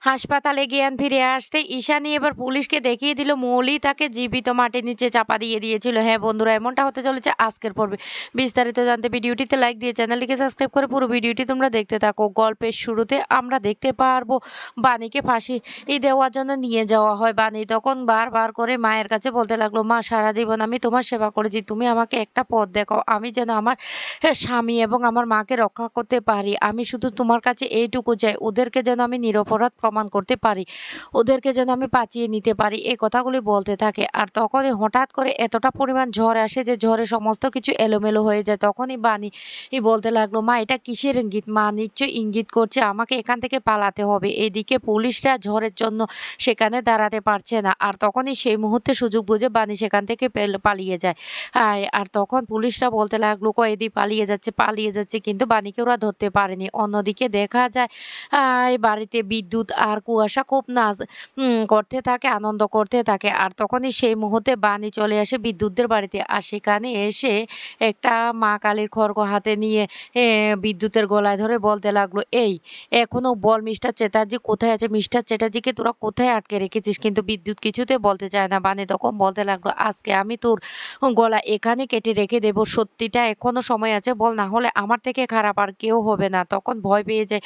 হাসপাতালে জ্ঞান ফিরে আসতে ঈশানী এবার পুলিশকে দেখিয়ে দিল মৌলি তাকে জীবিত মাটির নিচে চাপা দিয়ে দিয়েছিল। হ্যাঁ বন্ধুরা, এমনটা হতে চলেছে আজকের পর্বে। বিস্তারিত জানতে ভিডিওটিতে লাইক দিয়ে চ্যানেলটিকে সাবস্ক্রাইব করে পুরো ভিডিওটি তোমরা দেখতে থাকো। গল্পের শুরুতে আমরা দেখতে পারবো বাণীকে ফাঁসি দেওয়ার জন্য নিয়ে যাওয়া হয়। বাণী তখন বারবার করে মায়ের কাছে বলতে লাগলো, মা সারা জীবন আমি তোমার সেবা করেছি, তুমি আমাকে একটা পথ দেখাও, আমি যেন আমার স্বামী এবং আমার মাকে রক্ষা করতে পারি। আমি শুধু তোমার কাছে এইটুকু চাই, ওদেরকে যেন আমি নিরপরাধ প্রমাণ করতে পারি, ওদেরকে যেন আমি বাঁচিয়ে নিতে পারি। এই কথাগুলি বলতে থাকে। আর তখনই হঠাৎ করে এতটা পরিমাণ ঝড় আসে যে ঝড়ে সমস্ত কিছু এলোমেলো হয়ে যায়। তখনই বাণী বলতে লাগলো, মা এটা কিসের ইঙ্গিত? মা নিশ্চয়ই ইঙ্গিত করছে আমাকে এখান থেকে পালাতে হবে। এদিকে পুলিশরা ঝড়ের জন্য সেখানে দাঁড়াতে পারছে না। আর তখনই সেই মুহূর্তে সুযোগ বুঝে বাণী সেখান থেকে পালিয়ে যায়। আর তখন পুলিশরা বলতে লাগলো, কয়েদি পালিয়ে যাচ্ছে, কিন্তু বাণীকে ওরা ধরতে পারেনি। অন্যদিকে দেখা যায় এই বাড়িতে বিদ্যুৎ আর কুয়াশা খুব নাচ করতে থাকে, আনন্দ করতে থাকে। আর তখনই সেই মুহূর্তে বাণী চলে আসে বিদ্যুতের বাড়িতে। আর সেখানে এসে একটা মা কালীর খড়গ হাতে নিয়ে বিদ্যুতের গলায় ধরে বলতে লাগলো, এই এখনো বল মিস্টার চ্যাটার্জি কোথায় আছে? মিস্টার চ্যাটার্জিকে তোরা কোথায় আটকে রেখেছিস? কিন্তু বিদ্যুৎ কিছুতে বলতে চায় না। বাণী তখন বলতে লাগলো, আজকে আমি তোর গলা এখানে কেটে রেখে দেব, সত্যিটা এখনো সময় আছে বল, না হলে আমার থেকে খারাপ আর কেউ হবে না। তখন ভয় পেয়ে যায়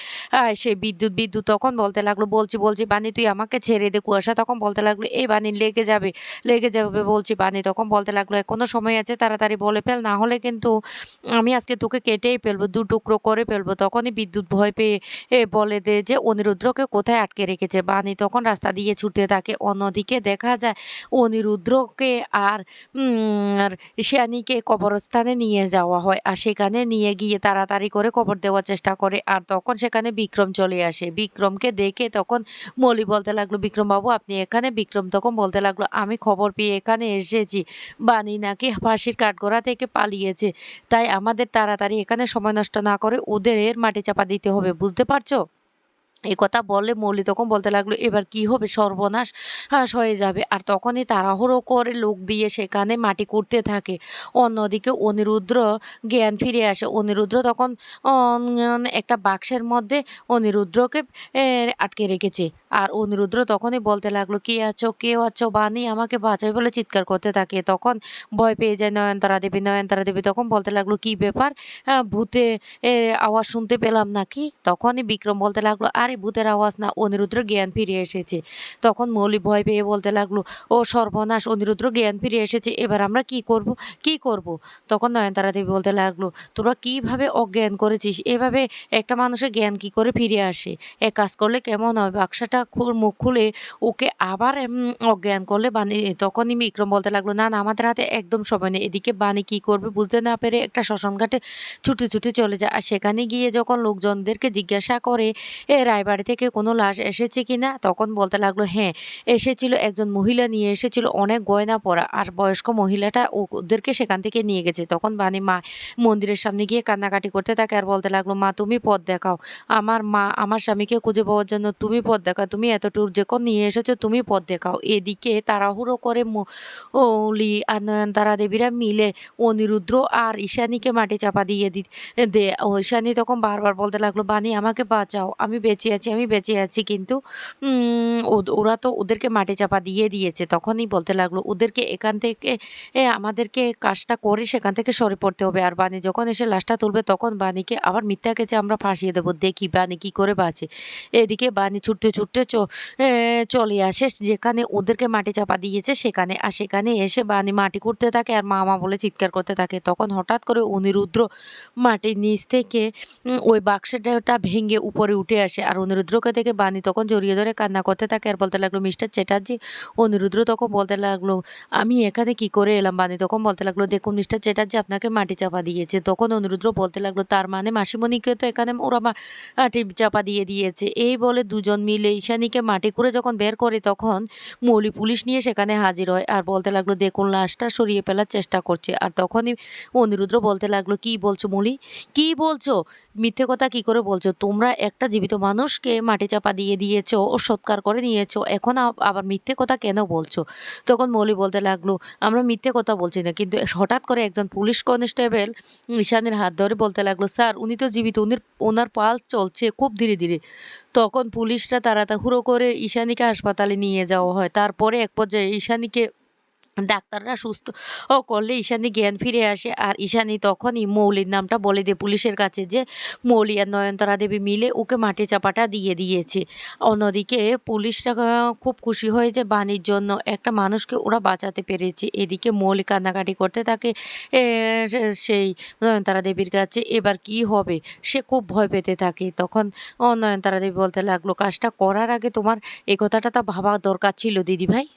সে বিদ্যুৎ তখন বলতে লাগলো, বলছি বানি তুই আমাকে ছেড়ে দে। কুয়াশা তখন বলতে লাগলো, এই বানি লেগে যাবে বলছি। বানি তখন বলতে লাগলো, এখনো সময় আছে, তাড়াতাড়ি বলে ফেল, না হলে কিন্তু আমি আজকে তোকে কেটেই ফেলবো, দু টুকরো করে ফেলবো। তখনই বিদ্যুৎ ভয় পেয়ে বলে দেয় যে অনিরুদ্রকে কোথায় আটকে রেখেছে। বানি তখন রাস্তা দিয়ে ছুটতে থাকে। অন্যদিকে দেখা যায় অনিরুদ্রকে আর শিয়ানীকে কবরস্থানে নিয়ে যাওয়া হয়। আর সেখানে নিয়ে গিয়ে তাড়াতাড়ি করে কবর দেওয়ার চেষ্টা করে। আর তখন সেখানে বিক্রম চলে আসে। বিক্রমকে দেখে তখন মলি বলতে লাগলো, বিক্রম বাবু আপনি এখানে? বিক্রম তখন বলতে লাগলো, আমি খবর পেয়ে এখানে এসেছি, বানি নাকি ফাঁসির কাঠগড়া থেকে পালিয়েছে, তাই আমাদের তাড়াতাড়ি এখানে সময় নষ্ট না করে ওদের মাটি চাপা দিতে হবে, বুঝতে পারছো? এই কথা বললে মৌলি তখন বলতে লাগলো, এবার কি হবে? সর্বনাশ হয়ে যাবে। আর তখনই তাড়াহুড়ো করে লোক দিয়ে সেখানে মাটি খুঁড়তে থাকে। অন্যদিকে অনিরুদ্র জ্ঞান ফিরে আসে। অনিরুদ্র তখন একটা বাক্সের মধ্যে অনিরুদ্রকে আটকে রেখেছে। আর অনিরুদ্র তখনই বলতে লাগলো, কে আছো, কেউ আছো, বানি আমাকে বাঁচাই বলে চিৎকার করতে থাকে। তখন ভয় পেয়ে যায় নয়নতারা দেবী তখন বলতে লাগলো, কি ব্যাপার? ভূতে আওয়াজ শুনতে পেলাম নাকি? তখনই বিক্রম বলতে লাগলো, আরে ভূতের আওয়াজ না, অনিরুদ্র জ্ঞান ফিরে এসেছে। তখন মৌলি ভয় পেয়ে বলতে লাগলো, ও সর্বনাশ, অনিরুদ্র জ্ঞান ফিরে এসেছে, এবার আমরা কি করব? তখন নয়নতারা দেবী বলতে লাগলো, তোরা কিভাবে অজ্ঞান করেছিস? এভাবে একটা মানুষের জ্ঞান কি করে ফিরে আসে? এক কাজ করলে কেমন হয়, বাক্সটা মুখ খুলে ওকে আবার অজ্ঞান করলে বানি। তখনই বিক্রম বলতে লাগলো, না আমাদের হাতে একদম সময় নেই। এদিকে বানি কি করবে বুঝতে না পেরে একটা শ্মশানঘাটে ছুটে চলে যায়। আর সেখানে গিয়ে যখন লোকজনদেরকে জিজ্ঞাসা করে রায়বাড়ি থেকে কোনো লাশ এসেছে কিনা, তখন বলতে লাগলো, হ্যাঁ এসেছিল, একজন মহিলা নিয়ে এসেছিল অনেক গয়না পরা। আর বয়স্ক মহিলাটা ওদেরকে সেখান থেকে নিয়ে গেছে। তখন বানি মা মন্দিরের সামনে গিয়ে কান্নাকাটি করতে থাকে আর বলতে লাগলো, মা তুমি পথ দেখাও, আমার স্বামীকে খুঁজে পাওয়ার জন্য তুমি পথ দেখাও, তুমি এতটুকু যখন নিয়ে এসেছো তুমি পথ দেখাও। এদিকে তাড়াহুড়ো করে মৌলি আর নয়নতারা দেবীরা মিলে অনিরুদ্র আর ঈশানীকে মাটি চাপা দিয়ে দে। ঈশানী তখন বারবার বলতে লাগলো, বানি আমাকে বাঁচাও, আমি বেঁচে আছি, কিন্তু ওরা তো ওদেরকে মাটি চাপা দিয়ে দিয়েছে। তখনই বলতে লাগলো, ওদেরকে এখান থেকে আমাদেরকে কাজটা করে সেখান থেকে সরে পড়তে হবে। আর বানি যখন এসে লাশটা তুলবে তখন বানিকে আবার মিথ্যা কেচে আমরা ফাঁসিয়ে দেবো, দেখি বানি কি করে বাঁচে। এদিকে বানি ছুটতে চলে আসে যেখানে ওদেরকে মাটি চাপা দিয়েছে সেখানে। আর সেখানে এসে বানি মাটি খুঁড়তে থাকে আর মা বলে চিৎকার করতে থাকে। তখন হঠাৎ করে অনিরুদ্র মাটির নিচ থেকে ওই বাক্সটা ভেঙে উপরে উঠে আসে। আর অনিরুদ্রকে দেখে বানি তখন জড়িয়ে ধরে কান্না করতে থাকে আর বলতে লাগলো, মিস্টার চ্যাটার্জি। অনিরুদ্র তখন বলতে লাগলো, আমি এখানে কি করে এলাম? বানি তখন বলতে লাগলো, দেখুন মিস্টার চ্যাটার্জি আপনাকে মাটি চাপা দিয়েছে। তখন অনিরুদ্র বলতে লাগলো, তার মানে মাসিমণিকে তো এখানে ওরা মাটি চাপা দিয়ে দিয়েছে। এই বলে দুজন মিলে ঈশানীকে মাটি করে যখন বের করে তখন মৌলি পুলিশ নিয়ে সেখানে হাজির হয় আর বলতে লাগলো, দেখুন লাশটা সরিয়ে ফেলার চেষ্টা করছে। আর তখনই অনিরুদ্র বলতে লাগলো, কি বলছো মৌলি, কি বলছো? মিথ্যে কথা কি করে বলছো? তোমরা একটা জীবিত মানুষ মানুষকে মাটি চাপা দিয়ে দিয়েছো ও সৎকার করে নিয়েছো, এখন আবার মিথ্যে কথা কেন বলছো? তখন মৌলি বলতে লাগলো, আমরা মিথ্যে কথা বলছি না। কিন্তু হঠাৎ করে একজন পুলিশ কনস্টেবল ঈশানীর হাত ধরে বলতে লাগলো, স্যার উনি তো জীবিত, ওনার পালস চলছে খুব ধীরে ধীরে। তখন পুলিশরা তাড়াহুড়ো করে ঈশানীকে হাসপাতালে নিয়ে যাওয়া হয়। তারপরে এক পর্যায়ে ঈশানীকে ডাক্তাররা সুস্থ করলে ঈশানী জ্ঞান ফিরে আসে। আর ঈশানী তখনই মৌলির নামটা বলে দেয় পুলিশের কাছে যে মৌলি আর নয়নতারা দেবী মিলে ওকে মাটি চাপাটা দিয়ে দিয়েছে। অন্যদিকে পুলিশরা খুব খুশি হয় যে বাণীর জন্য একটা মানুষকে ওরা বাঁচাতে পেরেছে। এদিকে মৌলি কান্নাকাটি করতে থাকে সেই নয়নতারা দেবীর কাছে। এবার কি হবে সে খুব ভয় পেতে থাকে। তখন নয়নতারা দেবী বলতে লাগলো, কাজটা করার আগে তোমার এই কথাটা তো ভাবা দরকার ছিল দিদিভাই।